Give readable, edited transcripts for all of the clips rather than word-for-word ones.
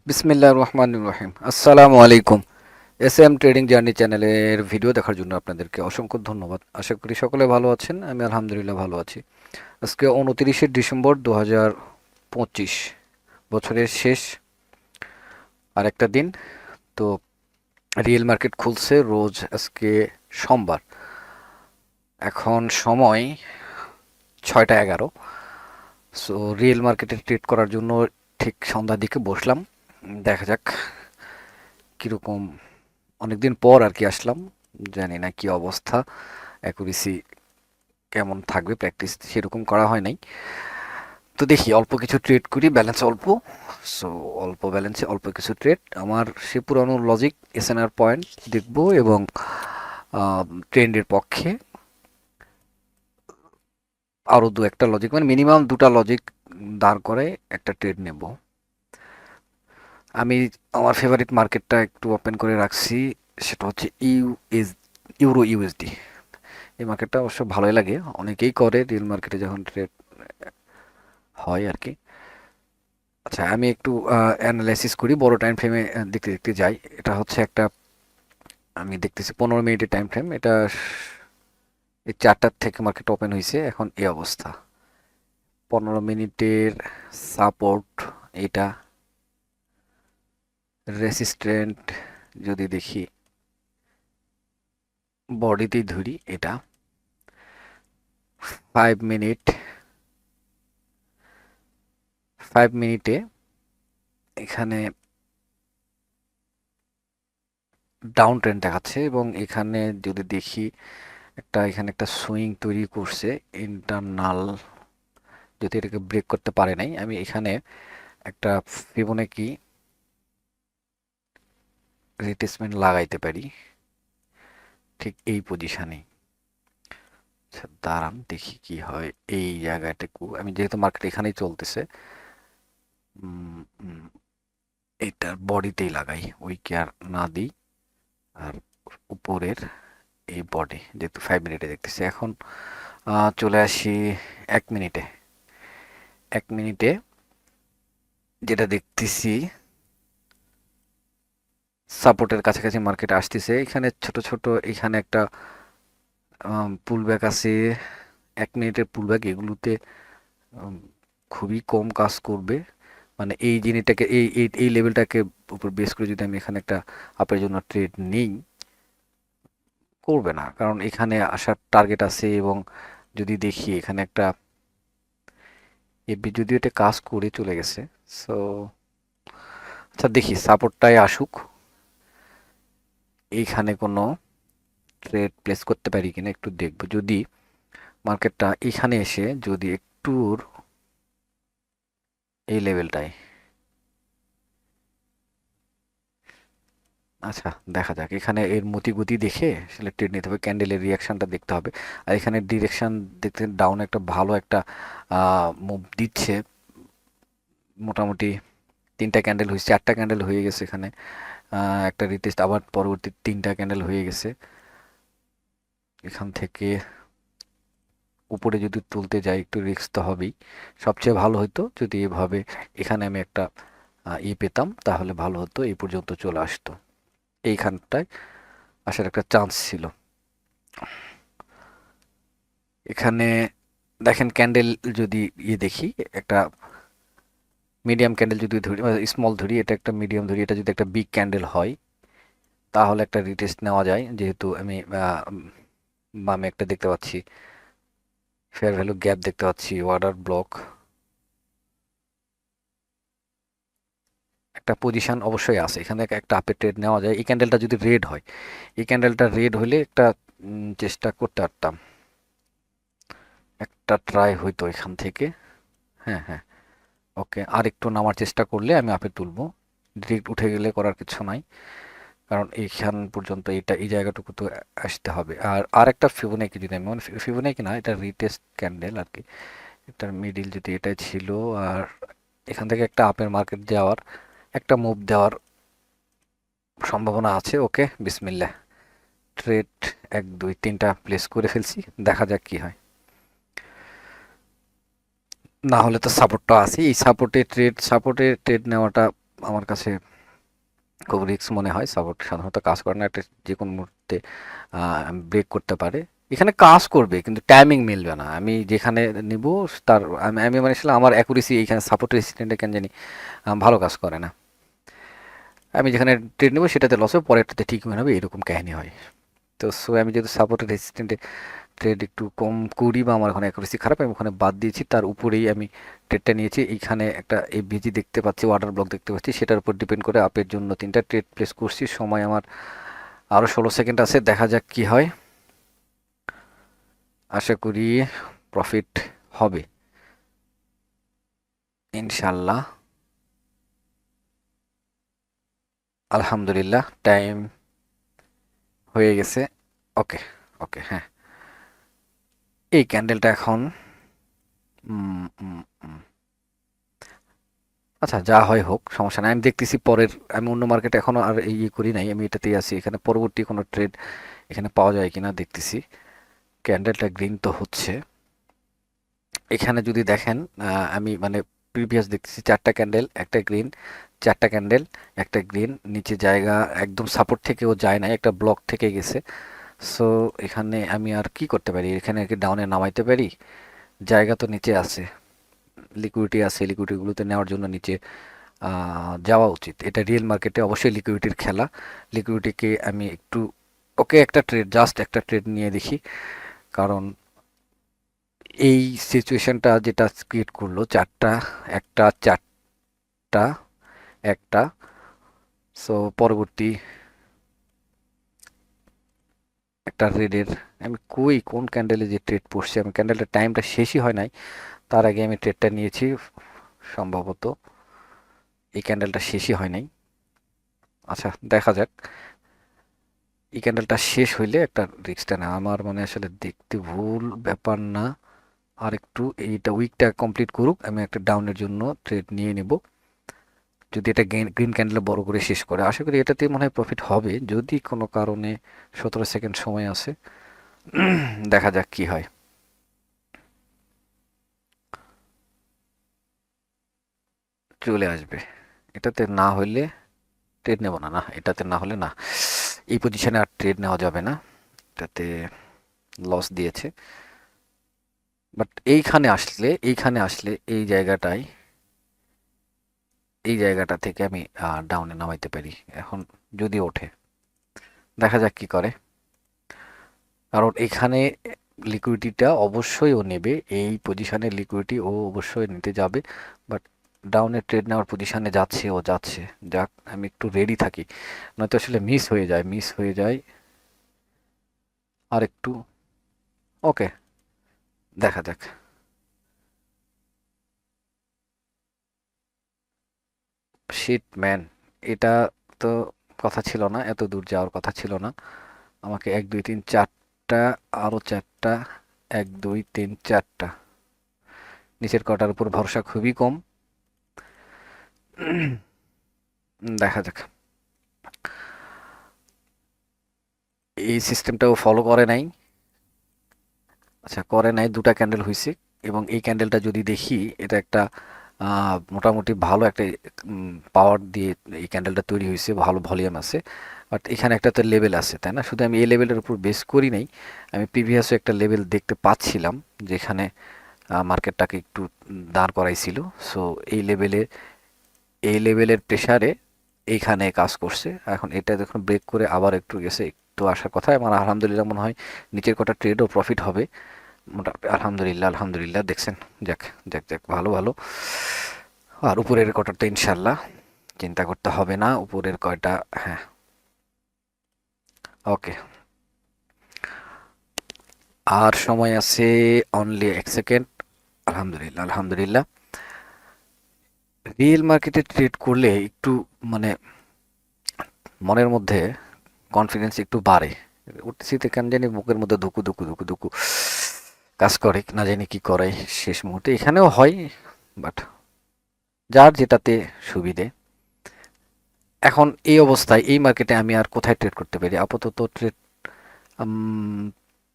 বিসমিল্লাহির রহমানির রহিম। আসসালামু আলাইকুম। এসএম ট্রেডিং জার্নি চ্যানেলের ভিডিও দেখার জন্য আপনাদেরকে অসংখ্য ধন্যবাদ। আশা করি সকলে ভালো আছেন। আমি আলহামদুলিল্লাহ ভালো আছি। আজকে 29শে ডিসেম্বর 2025, বছরের শেষ আরেকটা দিন। তো রিয়েল মার্কেট খুলছে রোজ আজকে সোমবার। এখন সময় 6টা 11। সো রিয়েল মার্কেটে ট্রেড করার জন্য ঠিক সন্ধ্যার দিকে বসলাম। দেখা যাক কীরকম, অনেকদিন পর আর কি আসলাম। জানি না কি অবস্থা, অ্যাকুরেসি কেমন থাকবে, প্র্যাকটিস সেরকম করা হয় নাই। তো দেখি অল্প কিছু ট্রেড করি, ব্যালেন্স অল্প। সো অল্প ব্যালেন্সে অল্প কিছু ট্রেড, আমার সে পুরানো লজিক এসএনআর পয়েন্ট দেখব এবং ট্রেন্ডের পক্ষে আরও দু একটা লজিক, মানে মিনিমাম দুটা লজিক দাঁড় করে একটা ট্রেড নেব আমি। আমার ফেভারিট মার্কেটটা একটু ওপেন করে রাখছি, সেটা হচ্ছে ইউরো ইউএসডি। এই মার্কেটটা অবশ্য ভালোই লাগে, অনেকেই করে রিয়েল মার্কেটে যখন ট্রেড হয় আর কি। আচ্ছা, আমি একটু অ্যানালাইসিস করি, বড় টাইম ফ্রেমে দেখতে দেখতে যাই। এটা হচ্ছে একটা, আমি দেখতেছি 15 মিনিটের টাইম ফ্রেম। এটা এই 4টার থেকে মার্কেট ওপেন হয়েছে, এখন এই অবস্থা। 15 মিনিটের সাপোর্ট এটা, রেসিস্ট্যান্ট যদি দেখি বডিতেই ধরি এটা। 5 মিনিট, 5 মিনিটে এখানে ডাউন ট্রেন্ড দেখাচ্ছে এবং এখানে যদি দেখি এখানে একটা সুইং তৈরি করছে ইন্টারনাল। যদি এটাকে ব্রেক করতে পারে নাই, আমি এখানে একটা ফিবোনাকি রিট্রেসমেন্ট লাগাইতে পারি ঠিক এই পজিশনে। আচ্ছা দাঁড়ান দেখি কি হয় এই জায়গাটাকু। আমি যেহেতু মার্কেট এখানেই চলতেছে, এটার বডিতেই লাগাই, উইকে আর না দিই। আর উপরের এই বডি যেহেতু 5 মিনিটে দেখতেছি, এখন চলে আসি 1 মিনিটে। 1 মিনিটে যেটা দেখতেছি, সাপোর্টের কাছাকাছি মার্কেট আসতেছে। এখানে ছোট ছোট এখানে একটা পুলব্যাক আছে। 1 মিনিটের পুলব্যাক এগুলোতে উম, খুবই কম কাজ করবে। মানে এই জিনিসটাকে এই এই এই লেভেলটাকে উপর বেস করে যদি আমি এখানে একটা আপের জন্য ট্রেড নিই, করবে না, কারণ এখানে আসার টার্গেট আছে। এবং যদি দেখি এখানে একটা এবি যদিও এটা কাজ করে চলে গেছে। সো আচ্ছা দেখি সাপোর্টটাই আসুক, এইখানে কোনো ট্রেড প্লেস করতে পারি কিনা একটু দেখবো। যদি মার্কেটটা এখানে এসে যদি একটু এই লেভেলটায়, আচ্ছা দেখা যাক, এখানে এর মতিগতি দেখে আসলে ট্রেড নিতে হবে, ক্যান্ডেলের রিয়াকশনটা দেখতে হবে। আর এখানে ডিরেকশন দেখতে ডাউন একটা ভালো একটা মুভ দিচ্ছে। মোটামুটি 3টা ক্যান্ডেল হয়েছে, 4টা ক্যান্ডেল হয়ে গেছে এখানে। একটা রিটেস্ট, আবার পরবর্তী 3টা ক্যান্ডেল হয়ে গেছে। এখান থেকে উপরে যদি তুলতে যাই একটু রিস্ক তো হবেই। সবচেয়ে ভালো হতো যদি এভাবে এখানে আমি একটা পেতাম, তাহলে ভালো হতো, এই পর্যন্ত চলে আসতো। এইখানটায় আসার একটা চান্স ছিল। এখানে দেখেন ক্যান্ডেল যদি দেখি, একটা মিডিয়াম ক্যান্ডেল যদি ধরি, স্মল ধরি, এটা একটা মিডিয়াম ধরি, এটা যদি একটা বিগ ক্যান্ডেল হয় তাহলে একটা রিটেস্ট নেওয়া যায়। যেহেতু আমি বামে একটা দেখতে পাচ্ছি ফেয়ার ভ্যালু গ্যাপ, দেখতে পাচ্ছি অর্ডার ব্লক, একটা পজিশন অবশ্যই আছে এখানে, একটা আপে ট্রেড নেওয়া যায়। এই ক্যান্ডেলটা যদি রেড হয়, এই ক্যান্ডেলটা রেড হলে একটা চেষ্টা করতে পারতাম, একটা ট্রাই হইতো এখান থেকে। হ্যাঁ হ্যাঁ, ওকে, আর একটু নামার চেষ্টা করলে আমি আপে তুলবো। ডিরেক্ট উঠে গেলে করার কিছু নাই, কারণ এইখান পর্যন্ত এটা এই জায়গাটুকু তো আসতে হবে। আর আরেকটা ফিবোনাকি যদি আমি, মানে ফিবোনাকি না, এটা রিটেস্ট ক্যান্ডেল আর কি, এটার মিডিল যদি এটাই ছিল, আর এখান থেকে একটা আপের মার্কেট যাওয়ার, একটা মুভ দেওয়ার সম্ভাবনা আছে। ওকে বিসমিল্লাহ, ট্রেড 1 2 3টা প্লেস করে ফেলছি, দেখা যাক কি হয়। না হলে তো সাপোর্টটা আছে, এই সাপোর্টে ট্রেড নেওয়াটা আমার কাছে খুব রিস্ক মনে হয়। সাপোর্ট সাধারণত কাজ করে না, একটা যে কোনো মুহূর্তে ব্রেক করতে পারে। এখানে কাজ করবে কিন্তু টাইমিং মিলবে না। আমি যেখানে নিব তার আমি মানে আসলে আমার অ্যাকুরেসি এইখানে সাপোর্ট রেসিস্ট্যান্টে কেন জানি ভালো কাজ করে না। আমি যেখানে ট্রেড নেবো সেটাতে লস হবে, পরেরটাতে ঠিক হয়ে যাবে, এরকম কাহিনী হয়। তো সো আমি যেহেতু সাপোর্টের রেসিস্ট্যান্টে ট্রেড একটু কম করি বা আমার ওখানে অ্যাকুরেসি খারাপ, আমি ওখানে বাদ দিয়েছি, তার উপরেই আমি ট্রেডটা নিয়েছি। এইখানে একটা এফভিজি দেখতে পাচ্ছি, ওয়াটার ব্লক দেখতে পাচ্ছি, সেটার উপর ডিপেন্ড করে আপের জন্য 3টা ট্রেড প্লেস করছি। সময় আমার আরও 16 সেকেন্ড আছে, দেখা যাক কি হয়। আশা করি প্রফিট হবে ইনশাল্লাহ। আলহামদুলিল্লাহ, টাইম হয়ে গেছে। ওকে, ওকে, হ্যাঁ। এই ক্যান্ডেলটা এখন উম, উম, উম, আচ্ছা, যা হয় হোক, সমস্যা নাই। আমি দেখতেছি পরের, আমি অন্য মার্কেটে এখনো আর ইয়ে করি নাই, আমি এটাতেই আছি। এখানে পরবর্তী কোনো ট্রেড এখানে পাওয়া যায় কিনা দেখতেছি। ক্যান্ডেলটা গ্রিন তো হচ্ছে। এখানে যদি দেখেন, আমি মানে প্রিভিয়াস দেখতেছি 4টা ক্যান্ডেল, একটা গ্রিন, 4টা ক্যান্ডেল, একটা গ্রিন, নিচে জায়গা একদম সাপোর্ট থেকেও যায় নাই, একটা ব্লক থেকে গেছে। সো এখানে আমি আর কি করতে পারি? এখানে কি ডাউনে নামাইতে পারি? জায়গা তো নিচে আছে, লিকুইডিটি আছে, লিকুইডিটিগুলোতে নেওয়ার জন্য নিচে যাওয়া উচিত। এটা রিয়েল মার্কেটে অবশ্যই লিকুইডিটির খেলা। লিকুইডিটিকে আমি একটু, ওকে, একটা ট্রেড, জাস্ট একটা ট্রেড নিয়ে দেখি। কারণ এই সিচুয়েশনটা যেটা ক্রিয়েট করলো, 4টা, একটা, 4টা, একটা, সো পরবর্তী একটা রেডের, আমি কোন ক্যান্ডেলে যে ট্রেড পড়ছে, আমি ক্যান্ডেলটার টাইমটা শেষই হয় নাই, তার আগে আমি ট্রেডটা নিয়েছি। সম্ভবত এই ক্যান্ডেলটা শেষই হয় নাই। আচ্ছা, দেখা যাক। এই ক্যান্ডেলটা শেষ হইলে একটা রিস্কটা না, আমার মানে আসলে দেখতে ভুল ব্যাপার না। আর একটু এইটা উইকটা কমপ্লিট করুক, আমি একটা ডাউনের জন্য ট্রেড নিয়ে নেব। যদি এটা গ্রিন ক্যান্ডেল বড় করে শেষ করে, আশা করি এটাতে মনে হয় প্রফিট হবে। যদি কোনো কারণে 17 সেকেন্ড সময় আছে, দেখা যাক কি হয়। চলে আসবে। এটাতে না হলে ট্রেড নেব না, না এটাতে না হলে না, এই পজিশনে আর ট্রেড নেওয়া যাবে না, এটাতে লস দিয়েছে। বাট এইখানে আসলে এই জায়গাটা থেকে আমি ডাউনে নামাইতে পারি এখন, যদি ওঠে। দেখা যাক কি করে। কারণ এখানে লিকুইডিটিটা অবশ্যই ও নেবে, এই পজিশনে লিকুইডিটি ও অবশ্যই নিতে যাবে। বাট ডাউনে ট্রেড নেওয়ার পজিশনে যাচ্ছে। যাক, আমি একটু রেডি থাকি, নয়তো আসলে মিস হয়ে যায়। আর একটু, ওকে, দেখা যাক। শিট ম্যান, এটা তো কথা ছিল না, এত দূর যাওয়ার কথা ছিল না। আমাকে 1 2 3 4টা, আরো 4টা, 1 2 3 4টা, নিচের কটার উপর ভরসা খুবই কম। দেখা যাক। এই সিস্টেমটাও ফলো করে নাই। আচ্ছা, করে নাই, 2টা ক্যান্ডেল হয়েছে। এবং এই ক্যান্ডেলটা যদি দেখি, এটা একটা মোটামুটি ভালো একটা পাওয়ার দিয়ে এই ক্যান্ডেলটা তৈরি হয়েছে, ভালো ভলিউম আছে। বাট এখানে একটা তো লেভেল আছে, তাই না? শুধু আমি এই লেভেলের উপর বেস করি নাই, আমি প্রিভিয়াসও একটা লেভেল দেখতে পাচ্ছিলাম যেখানে মার্কেটটাকে একটু দাঁড় করাইছিল। সো এই লেভেলে, এই লেভেলের প্রেসারে এইখানে কাজ করছে। এখন এটা যখন ব্রেক করে আবার একটু গেছে, একটু আসার কথা। আমার আলহামদুলিল্লাহ মনে হয় নিচের কটা ট্রেডও প্রফিট হবে মোটামুটি। আলহামদুলিল্লাহ, আলহামদুলিল্লাহ, দেখছেন? যাক, যাক, যাক, ভালো, ভালো। আর উপরের কটা তো ইনশাল্লাহ চিন্তা করতে হবে না, উপরের কয়টা, হ্যাঁ। ওকে, আর সময় আছে অনলি 1 সেকেন্ড। আলহামদুলিল্লাহ, আলহামদুলিল্লাহ। রিয়েল মার্কেটে ট্রেড করলে একটু মানে মনের মধ্যে কনফিডেন্স একটু বাড়ে। উঠতেছি তো কেন জানি বুকের মধ্যে ধুকু ধুকু ধুকু ধুকু কাজ করে, না জানি কি করে শেষ মুহূর্তে। এখানেও হয়, বাট যার যেটাতে সুবিধে। এখন এই অবস্থায় এই মার্কেটে আমি আর কোথায় ট্রেড করতে পারি? আপাতত ট্রেড,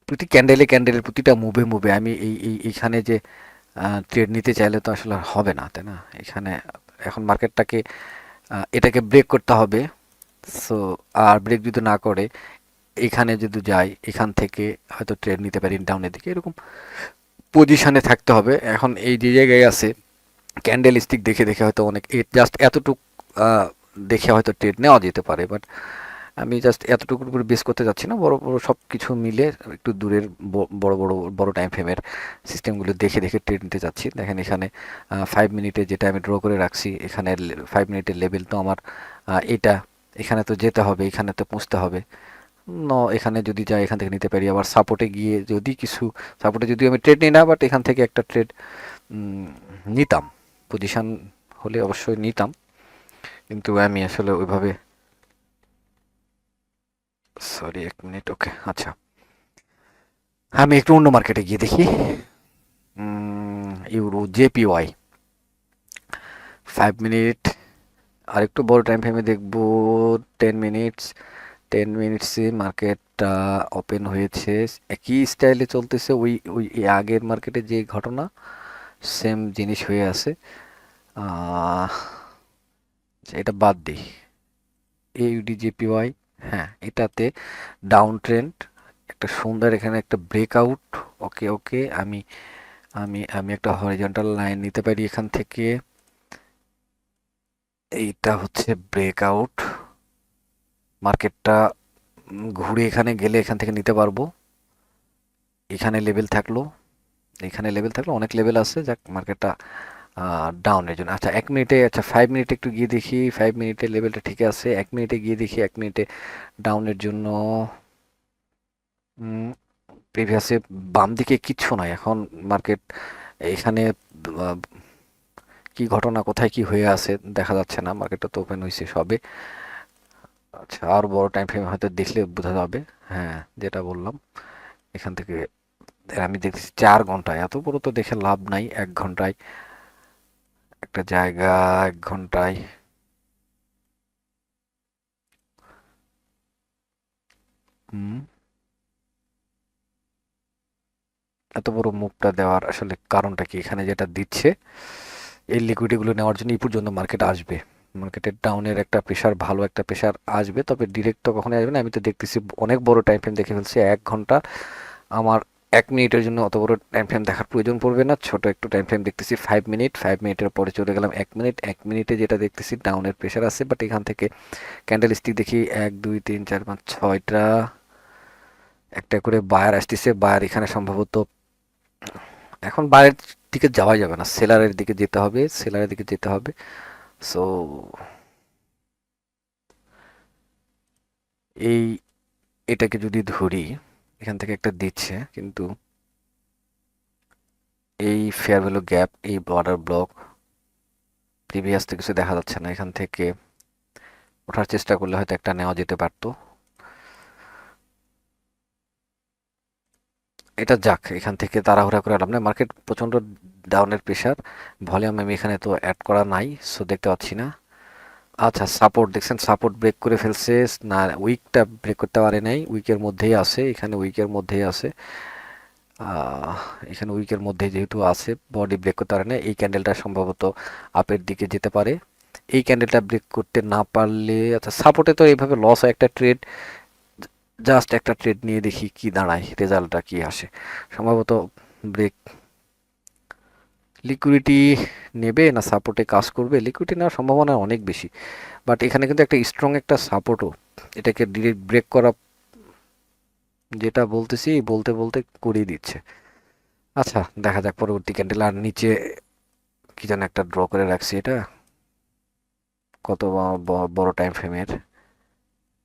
প্রতি ক্যান্ডেলের প্রতিটা মুভে আমি এইখানে যে ট্রেড নিতে চাইলে তো আসলে আর হবে না, তাই না? এখানে এখন মার্কেটটাকে এটাকে ব্রেক করতে হবে। সো আর ব্রেক যদি না করে এখানে যদি যাই, এখান থেকে হয়তো ট্রেড নিতে পারি ডাউনের দিকে, এরকম পজিশনে থাকতে হবে। এখন এই যে জায়গায় আছে ক্যান্ডেল স্টিক দেখে দেখে হয়তো অনেক জাস্ট এতটুক দেখে হয়তো ট্রেড নেওয়া যেতে পারে, বাট আমি জাস্ট এতটুকুর উপরে বেস করতে যাচ্ছি না, বড় বড় সব কিছু মিলে একটু দূরের বড় বড় বড় টাইম ফ্রেমের সিস্টেমগুলো দেখে দেখে ট্রেড নিতে যাচ্ছি। দেখেন এখানে 5 মিনিটে যেটা আমি ড্র করে রাখছি, এখানে 5 মিনিটের লেভেল তো আমার এটা, এখানে তো যেতে হবে, এখানে তো পৌঁছতে হবে। এখানে যদি যাই এখান থেকে নিতে পারি, আবার সাপোর্টে গিয়ে যদি কিছু, সাপোর্টে যদি আমি ট্রেড নিই না, বাট এখান থেকে একটা ট্রেড নিতাম, পজিশন হলে অবশ্যই নিতাম, কিন্তু আমি আসলে ওইভাবে, সরি 1 মিনিট, ওকে আচ্ছা আমি একটু অন্য মার্কেটে গিয়ে দেখি। ইউরো জেপিওয়াই 5 মিনিট, আর একটু বড় টাইম ফ্রেমে দেখবো। 10 মিনিটস, 10 মিনিটসে মার্কেটটা ওপেন হয়েছে, একই স্টাইলে চলতেছে, ওই ওই আগের মার্কেটে যে ঘটনা সেম জিনিস হয়ে আছে। এটা বাদ দিই, ইউডিজেপিওয়াই, হ্যাঁ এটাতে ডাউন ট্রেন্ড, একটা সুন্দর এখানে একটা ব্রেকআউট। ওকে ওকে, আমি আমি আমি একটা হরিজন্টাল লাইন নিতে পারি এখান থেকে। এইটা হচ্ছে ব্রেকআউট, মার্কেটটা ঘুরে এখানে গেলে এখান থেকে নিতে পারবো। এখানে লেভেল থাকলো, এখানে লেভেল থাকলো, অনেক লেভেল আছে, যাক মার্কেটটা ডাউনের জন্য। আচ্ছা 1 মিনিটে, আচ্ছা 5 মিনিটে একটু গিয়ে দেখি, 5 মিনিটের লেভেলটা ঠিক আছে, 1 মিনিটে গিয়ে দেখি, 1 মিনিটে ডাউনের জন্য প্রিভিয়াসে বাম দিকে কিচ্ছু নাই এখন মার্কেট, এখানে আহ, কি ঘটনা, কোথায় কি হয়ে আছে দেখা যাচ্ছে না, মার্কেটটা তো ওপেন হয়েছে সবে। আচ্ছা আর বড় টাইম ফ্রেম হয়তো দেখলে বোঝা যাবে। হ্যাঁ যেটা বললাম, এখান থেকে আমি দেখতেছি 4 ঘন্টায়, এত বড় তো দেখে লাভ নাই, 1 ঘন্টায় একটা জায়গা, 1 ঘন্টায় হুম, এত বড় মুভটা দেওয়ার আসলে কারণটা কি? এখানে যেটা দিচ্ছে এই লিকুইডিটিগুলো নেওয়ার জন্য এই পর্যন্ত মার্কেট আসবে, মার্কেটের ডাউনের একটা প্রেশার, ভালো একটা প্রেশার আসবে, তবে ডিরেক্ট তো কখনোই আসবে না। আমি তো দেখতেছি অনেক বড় টাইম ফ্রেম দেখে ফেলছি, 1 ঘন্টা, আমার 1 মিনিটের জন্য অত বড় টাইম ফ্রেম দেখার প্রয়োজন পড়বে না, ছোট একটু টাইম ফ্রেম দেখতেছি 5 মিনিট, 5 মিনিটের পরে চলে গেলাম 1 মিনিট, 1 মিনিটে যেটা দেখতেছি ডাউনের প্রেশার আছে, বাট এখান থেকে ক্যান্ডেল স্টিক দেখি 1 2 3 4 5 6টা, একটা করে বায়ার আসতেছে, বায়ার এখানে সম্ভবত, এখন বায়ারের দিকে যাওয়া যাবে না, সেলারের দিকে যেতে হবে, সেলারের দিকে যেতে হবে। সো এই, এটাকে যদি ধরি, এখান থেকে একটা দিচ্ছে, কিন্তু এই ফেয়ার ভ্যালু গ্যাপ, এই বর্ডার ব্লক, প্রিভিয়াস তো কিছু দেখা যাচ্ছে না, এখান থেকে ওঠার চেষ্টা করলে হয়তো একটা নেওয়া যেতে পারতো। এটা যাক, এখান থেকে তাড়াহুড়া করে লাভ নেই, মার্কেট প্রচণ্ড ডাউনের প্রেশার, ভলিউম আমি এখানে তো অ্যাড করা নাই, সো দেখতে পাচ্ছি না। আচ্ছা সাপোর্ট দেখছেন, সাপোর্ট ব্রেক করে ফেলছে না, উইকটা ব্রেক করতে পারে নাই, উইকের মধ্যেই আছে, এখানে উইকের মধ্যেই আছে, আহ, এখানে উইকের মধ্যে যেহেতু আছে, বডি ব্রেক করতে পারে না, এই ক্যান্ডেলটা সম্ভবত আপের দিকে যেতে পারে। এই ক্যান্ডেলটা ব্রেক করতে না পারলে, আচ্ছা সাপোর্টে তো এইভাবে লস হয় একটা ট্রেড, জাস্ট একটা ট্রেড নিয়ে দেখি কি দাঁড়ায়, রেজাল্টটা কি আসে। সম্ভবত ব্রেক, লিকুইডিটি নেবে না সাপোর্টে কাজ করবে, লিকুইডিটি নেওয়ার সম্ভাবনা অনেক বেশি, বাট এখানে কিন্তু একটা স্ট্রং একটা সাপোর্টও, এটাকে ডিরেক্ট ব্রেক করা, যেটা বলতেছি বলতে বলতে করিয়ে দিচ্ছে। আচ্ছা দেখা যাক পরবর্তী ক্যান্ডেল, আর নিচে কি যেন একটা ড্র করে রাখছি, এটা কত বড় টাইম ফ্রেমের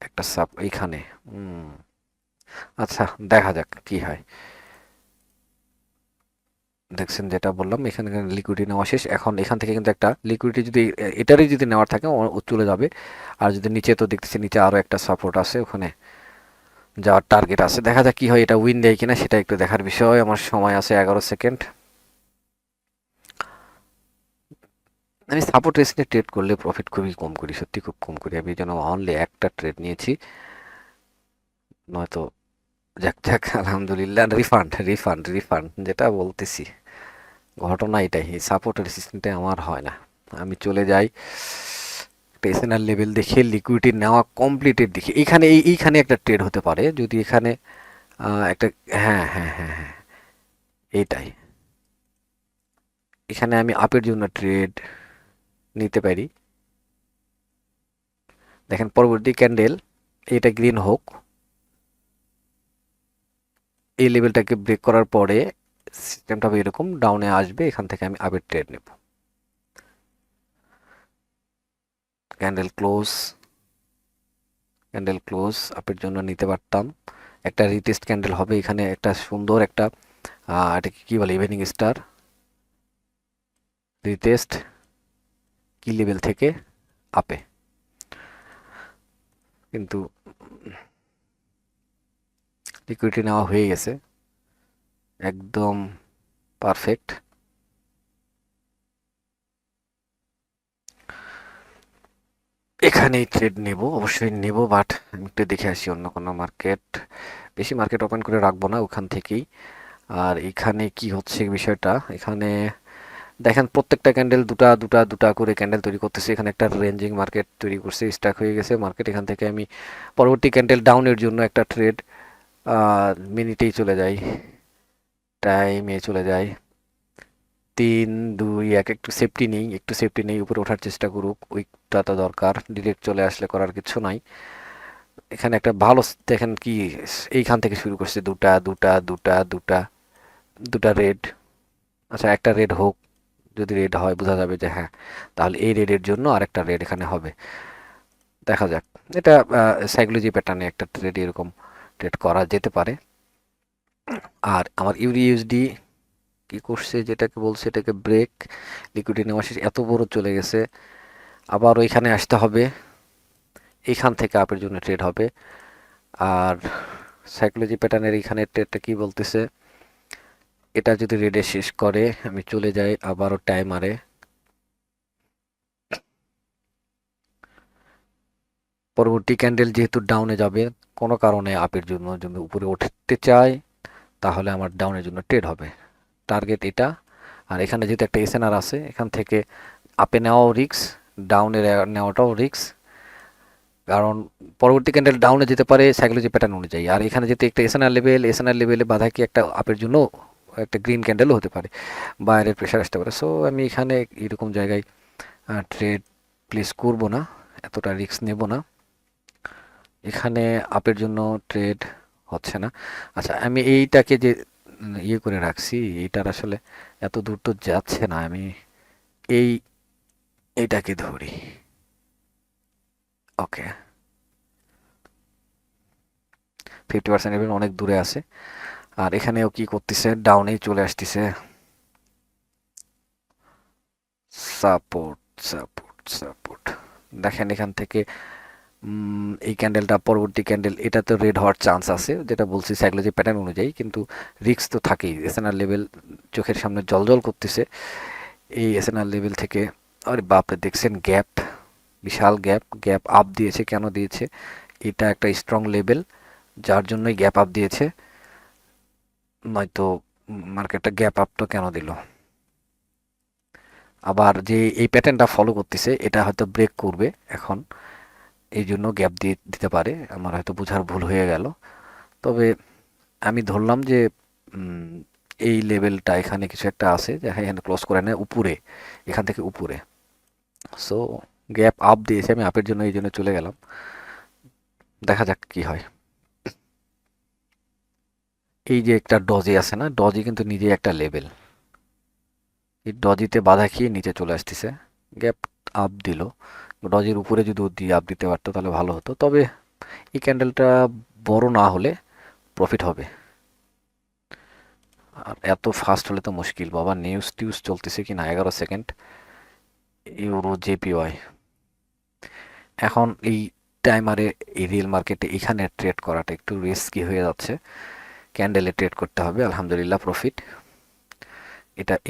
একটা সাপ এইখানে। আচ্ছা দেখা যাক কি হয়। দেখছেন যেটা বললাম, এখানে লিকুইডিটি নেওয়া শেষ, এখন এখান থেকে কিন্তু একটা লিকুইডিটি যদি এটারই যদি নেওয়ার থাকে ও চলে যাবে, আর যদি নিচে, তো দেখতেছি নিচে আরও একটা সাপোর্ট আছে, ওখানে যাওয়ার টার্গেট আছে, দেখা যাক কি হয়, এটা উইন দেয় কিনা সেটা একটু দেখার বিষয়, আমার সময় আছে 11 সেকেন্ড। আমি সাপোর্ট রেসিনে ট্রেড করলে প্রফিট খুবই কম করি, সত্যি খুব কম করি, আমি যেন অনলি একটা ট্রেড নিয়েছি, নয়তো যাক যাক আলহামদুলিল্লাহ, রিফান্ড রিফান্ড রিফান্ড, যেটা বলতেছি ঘটনা এটাই, এই সাপোর্ট রেসিস্ট্যান্টে আমার হয় না, আমি চলে যাই একটা এসএনআর লেভেল দেখে লিকুইডিটি নেওয়া কমপ্লিটেড দেখে এইখানে এইখানে একটা ট্রেড হতে পারে যদি এখানে একটা, হ্যাঁ হ্যাঁ হ্যাঁ হ্যাঁ, এইটাই, এখানে আমি আপের জন্য ট্রেড নিতে পারি। দেখেন পরবর্তী ক্যান্ডেল এটা গ্রিন হোক, এই লেভেলটাকে ব্রেক করার পরে সিস্টেমটা হবে এরকম ডাউনে আসবে, এখান থেকে আমি আপের ট্রেড নেব। ক্যান্ডেল ক্লোজ, ক্যান্ডেল ক্লোজ আপের জন্য নিতে পারতাম। একটা রিটেস্ট ক্যান্ডেল হবে এখানে, একটা সুন্দর একটা এটাকে কি বলে, ইভিনিং স্টার রিটেস্ট কি লেভেল থেকে আপে, কিন্তু লিকুইডিটি নেওয়া হয়ে গেছে একদম পারফেক্ট। এখানেই ট্রেড নেব, অবশ্যই নেব, বাট আমি একটু দেখে আসি অন্য কোনো মার্কেট, বেশি মার্কেট ওপেন করে রাখবো না ওখান থেকেই। আর এখানে কি হচ্ছে বিষয়টা, এখানে দেখেন প্রত্যেকটা ক্যান্ডেল দুটা দুটা দুটা করে ক্যান্ডেল তৈরি করতেছে, এখানে একটা রেঞ্জিং মার্কেট তৈরি করছে, স্টাক হয়ে গেছে মার্কেট। এখান থেকে আমি পরবর্তী ক্যান্ডেল ডাউনের জন্য একটা ট্রেড মিনিটেই চলে যাই, টাইমে চলে যায়, 3 2 1, একটু সেফটি নেই, একটু সেফটি নেই, উপরে ওঠার চেষ্টা করুক, উইকটা তো দরকার, ডিরেক্ট চলে আসলে করার কিছু নাই। এখানে একটা ভালো দেখেন কি, এইখান থেকে শুরু করছে দুটা দুটা দুটা দুটা দুটা রেড। আচ্ছা একটা রেড হোক, যদি রেড হয় বোঝা যাবে যে হ্যাঁ, তাহলে এই রেডের জন্য আরেকটা রেড এখানে হবে, দেখা যাক। এটা সাইকোলজি প্যাটার্নে একটা ট্রেড এরকম ট্রেড করা যেতে পারে। আর আমার ইউরিইউএসডি কি করছে, যেটাকে বলছে এটাকে ব্রেক, লিকুইডিটি নেওয়া শেষ, এত বড় চলে গেছে, আবার ওইখানে আসতে হবে, এইখান থেকে আপের জন্য ট্রেড হবে। আর সাইকোলজি প্যাটার্নের এইখানে ট্রেডটা কি বলতেছে, এটা যদি রেডে শেষ করে আমি চলে যাই আবারও টাইমারে, পরবর্তী ক্যান্ডেল যেহেতু ডাউনে যাবে, কোনো কারণে আপের জন্য যদি উপরে উঠতে চাই তাহলে আমার ডাউনের জন্য ট্রেড হবে, টার্গেট এটা। আর এখানে যেহেতু একটা এসএনআর আছে, এখান থেকে আপে নেওয়াও রিক্স, ডাউনে নেওয়াটাও রিক্স, কারণ পরবর্তী ক্যান্ডেল ডাউনে যেতে পারে সাইকোলজি প্যাটার্ন অনুযায়ী। আর এখানে যেহেতু একটা এসএনআর লেভেলে বাধা কি একটা আপের জন্য একটা গ্রিন ক্যান্ডেলও হতে পারে, বাইরের প্রেশার আসতে পারে। সো আমি এখানে এরকম জায়গায় ট্রেড প্লেস করব না, এতটা রিস্ক নেব না, এখানে আপের জন্য ট্রেড হচ্ছে না। আচ্ছা আমি এইটাকে যে ইয়ে করে রাখছি, এইটার আসলে এত দূর তো যাচ্ছে না, আমি এই এইটাকে ধরি, ওকে 50% লেভেল অনেক দূরে আছে। আর এখানেও কি করতেছে, ডাউনেই চলে আসতেছে, সাপোর্ট সাপোর্ট সাপোর্ট, দেখেন এখান থেকে এই ক্যান্ডেলটা পরবর্তী ক্যান্ডেল এটা তো রেড হওয়ার চান্স আছে, যেটা বলছি সাইকোলজি প্যাটার্ন অনুযায়ী, কিন্তু রিস্ক তো থাকেই। এসএনআর লেভেল চোখের সামনে জলজল করতেছে, এই এসএনআর লেভেল থেকে, আরে বাপরে দেখছেন গ্যাপ, বিশাল গ্যাপ, গ্যাপ আপ দিয়েছে, কেন দিয়েছে, এটা একটা স্ট্রং লেভেল যার জন্যই গ্যাপ আপ দিয়েছে, নয়তো মার্কেটটা গ্যাপ আপ তো কেন দিল। আবার যে এই প্যাটার্নটা ফলো করতেছে এটা হয়তো ব্রেক করবে এখন, এই জন্য গ্যাপ দিয়ে দিতে পারে, আমার হয়তো বোঝার ভুল হয়ে গেল। তবে আমি ধরলাম যে উম, এই লেভেলটা এখানে কিছু একটা আছে, যে হ্যাঁ এখানে ক্লোজ করে নেয় উপরে, এখান থেকে উপরে, সো গ্যাপ আপ দিয়েছে, আমি আপের জন্য এই জন্য চলে গেলাম, দেখা যাক কি হয়। এই যে একটা ডজি আছে না, ডজি কিন্তু নিজে একটা লেভেল, এই ডজিতে বাধা খেয়ে নিচে চলে আসতেছে, গ্যাপ আপ দিল, ডজির উপরে যদি ও দিয়ে আপ দিতে পারতো তাহলে ভালো হতো। তবে এই ক্যান্ডেলটা বড় না হলে প্রফিট হবে, আর এত ফাস্ট হলে তো মুশকিল বাবা। নিউজ টিউজ চলতেছে কি না, 11 সেকেন্ড, ইউরো জেপিওয়াই, এখন এই টাইমারে এই রিয়েল মার্কেটে এখানে ট্রেড করাটা একটু রিস্কি হয়ে যাচ্ছে, ক্যান্ডেলে ট্রেড করতে হবে, আলহামদুলিল্লাহ প্রফিট,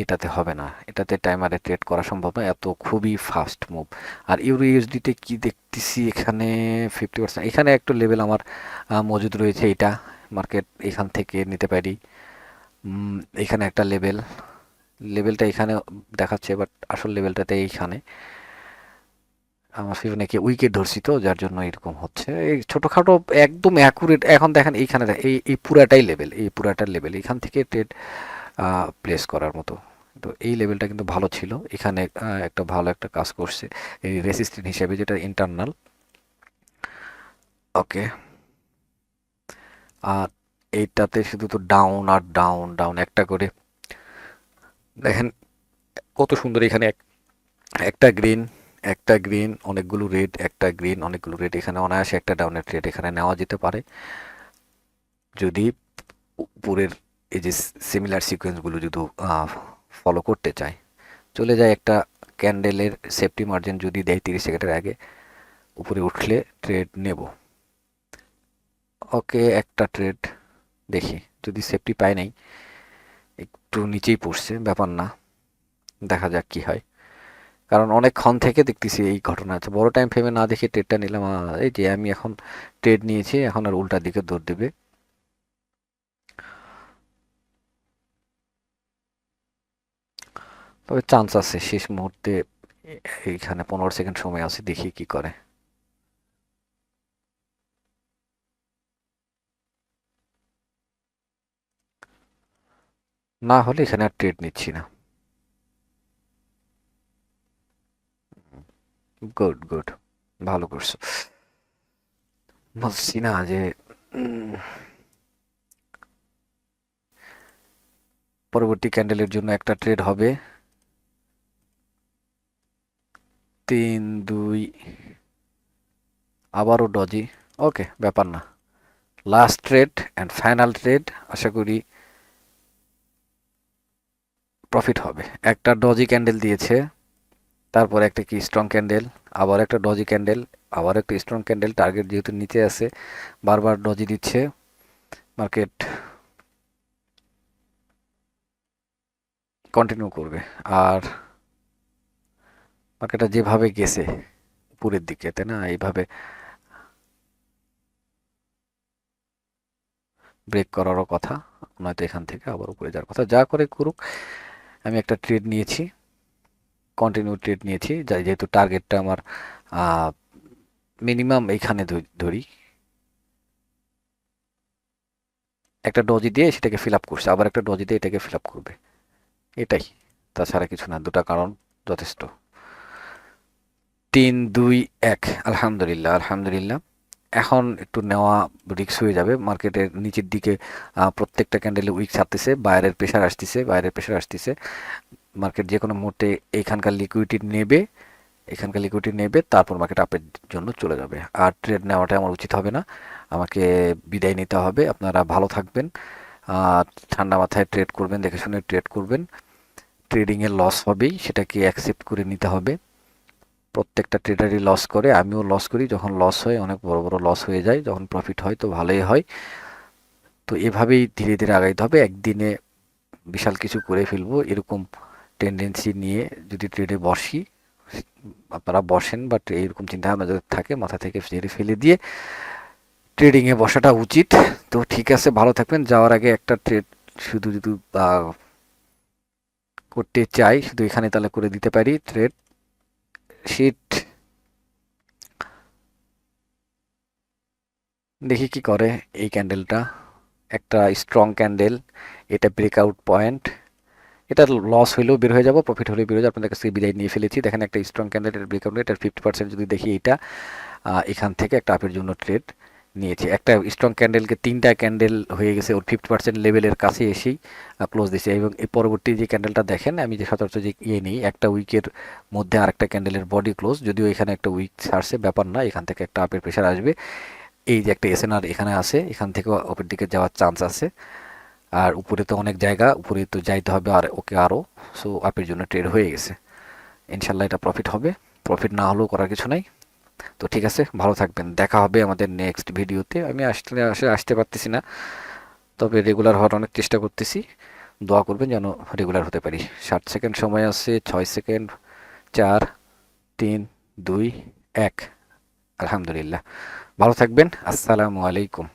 এটাতে হবে না, এটাতে টাইমারে ট্রেড করা সম্ভব না, এত খুবই ফাস্ট মুভ। আর ইউরো ইউএসডিতে কি দেখতেছি, এখানে 50%, এখানে একটু লেভেল আমার মজুদ রয়েছে, এটা মার্কেট এখান থেকে নিতে পারি। এখানে একটা লেভেল, লেভেলটা এখানে দেখাচ্ছে, বাট আসল লেভেলটাতে এইখানে, আমার ফিবনাকি উইকেট ধরছি তো, যার জন্য এরকম হচ্ছে। এই ছোটখাটো একদম অ্যাকুরেট। এখন দেখেন এইখানে এই পুরাটাই লেভেল, এই পুরাটার লেভেল এখান থেকে ট্রেড প্লেস করার মতো। তো এই লেভেলটা কিন্তু ভালো ছিল, এখানে একটা ভালো একটা কাজ করছে এই রেসিস্ট্যান্ট হিসেবে, যেটা ইন্টারনাল। ওকে, আর এইটাতে শুধু তো ডাউন আর ডাউন ডাউন একটা করে। দেখেন কত সুন্দর, এখানে একটা গ্রিন, একটা গ্রিন অনেকগুলো রেড, একটা গ্রিন অনেকগুলো রেড। এখানে অনায়াসে একটা ডাউনের ট্রেড এখানে নেওয়া যেতে পারে যদি উপরের এই যে সিমিলার সিকোয়েন্সগুলো যদি ফলো করতে চায়। চলে যায় একটা ক্যান্ডেলের সেফটি মার্জিন যদি দেয় 30 সেকেন্ডের আগে, উপরে উঠলে ট্রেড নেব। ওকে, একটা ট্রেড দেখি, যদি সেফটি পাই নাই, একটু নিচেই পড়ছে, ব্যাপার না, দেখা যাক কি হয়। কারণ অনেকক্ষণ থেকে দেখতেছি এই ঘটনা আছে, বড় টাইম ফ্রেমে না দেখে ট্রেডটা নিলাম। এই যে আমি এখন ট্রেড নিয়েছি, এখন আর উল্টা দিকে দৌড় দেবে। তবে চান্স আছে শেষ মুহূর্তে, এইখানে 15 সেকেন্ড সময় আছে, দেখি কি করে। না হলে এখানে আর ট্রেড নিচ্ছি না। গুড গুড, ভালো করছো। বলছি না যে উম, পরবর্তী ক্যান্ডেলের জন্য একটা ট্রেড হবে। 3 2, আবারও ডজি। ওকে, ব্যাপার না, last trade and final trade, আশা করি প্রফিট হবে। একটা ডজি ক্যান্ডেল দিয়েছে, তারপর একটা কি স্ট্রং ক্যান্ডেল, আবার একটা ডজি ক্যান্ডেল, আবার একটা স্ট্রং ক্যান্ডেল। টার্গেট যেহেতু নিচে আছে, বারবার ডজি দিচ্ছে, মার্কেট কন্টিনিউ করবে। আর মার্কেটটা যেভাবে গেছে উপরের দিকে, তাই না, এইভাবে ব্রেক করারও কথা, নয়তো এখান থেকে আবার উপরে যাওয়ার কথা। যা করে করুক, আমি একটা ট্রেড নিয়েছি, কন্টিনিউ ট্রেড নিয়েছি, যেহেতু টার্গেটটা আমার মিনিমাম এইখানে ধরি, একটা ডজি দিয়ে সেটাকে ফিল আপ করছে, আবার একটা ডজি দিয়ে এটাকে ফিল আপ করবে, এটাই, তাছাড়া কিছু না। দুটা কারণ যথেষ্ট। 3 2 1, আলহামদুলিল্লাহ আলহামদুলিল্লাহ। এখন একটু নেওয়া রিস্ক হয়ে যাবে। মার্কেটের নিচের দিকে প্রত্যেকটা ক্যান্ডেলে উইক ছাড়তেছে, বাইরের প্রেশার আসতেছে, বাইরের প্রেশার আসতেছে। মার্কেট যে কোনো মুহূর্তে এখানকার লিকুইডিটি নেবে, এখানকার লিকুইডিটি নেবে, তারপর মার্কেট আপের জন্য চলে যাবে। আর ট্রেড নেওয়াটা আমার উচিত হবে না, আমাকে বিদায় নিতে হবে। আপনারা ভালো থাকবেন, ঠান্ডা মাথায় ট্রেড করবেন, দেখে শুনে ট্রেড করবেন। ট্রেডিংয়ে লস হবেই, সেটাকে অ্যাকসেপ্ট করে নিতে হবে। প্রত্যেকটা ট্রেডারই লস করে, আমিও লস করি। যখন লস হয় অনেক বড় বড় লস হয়ে যায়, যখন প্রফিট হয় তো ভালোই হয়। তো এভাবেই ধীরে ধীরে আগাইতে হবে। একদিনে বিশাল কিছু করে ফেলবো এরকম টেন্ডেন্সি নিয়ে যদি ট্রেডে বসি, আপনারা বসেন, বাট এইরকম চিন্তা ভাবনা যাদের থাকে মাথা থেকে ঝেড়ে ফেলে দিয়ে ট্রেডিংয়ে বসাটা উচিত। তো ঠিক আছে, ভালো থাকবেন। যাওয়ার আগে একটা ট্রেড শুধু যদি করতে চাই, শুধু এখানে তাহলে করে দিতে পারি ট্রেড শিট। দেখি কি করে এই ক্যান্ডেলটা, একটা স্ট্রং ক্যান্ডেল, এটা ব্রেকআউট পয়েন্ট। এটা লস হলেও বের হয়ে যাবো, প্রফিট হলেও বের হয়ে যাবো, আপনাদের কাছে বিদায় নিয়ে ফেলেছি। দেখেন একটা স্ট্রং ক্যান্ডেল, এটা ব্রেকআউট, এটার 50% যদি দেখি, এটা এখান থেকে একটা আপের জন্য ট্রেড নিয়েছি। একটা স্ট্রং ক্যান্ডেলকে 3টা ক্যান্ডেল হয়ে গেছে ওর 50% লেভেলের কাছে এসেই ক্লোজ দিয়েছে। এবং এই পরবর্তী যে ক্যান্ডেলটা দেখেন, আমি যে সচরাচর যে নিই, একটা উইকের মধ্যে আরেকটা ক্যান্ডেলের বডি ক্লোজ, যদিও এখানে একটা উইক ছাড়ছে, ব্যাপার না, এখান থেকে একটা আপের প্রেশার আসবে। এই যে একটা এসএনআর এখানে আছে, এখান থেকে উপরের দিকে যাওয়ার চান্স আছে। আর উপরে তো অনেক জায়গা, উপরে তো যাইতে হবে আর ওকে আরও। সো আপের জন্য ট্রেড হয়ে গেছে, ইনশাল্লাহ এটা প্রফিট হবে। প্রফিট না হলেও করার কিছু নাই। তো ঠিক আছে, ভালো থাকবেন, দেখা হবে আমাদের নেক্সট ভিডিওতে। আমি আসতে পারতেছি না, তবে রেগুলার হওয়ার অনেক চেষ্টা করতেছি। দোয়া করবেন যেন রেগুলার হতে পারি। 60 সেকেন্ড সময় আছে, 6 সেকেন্ড, 4 3 2 1, আলহামদুলিল্লাহ। ভালো থাকবেন, আসসালামু আলাইকুম।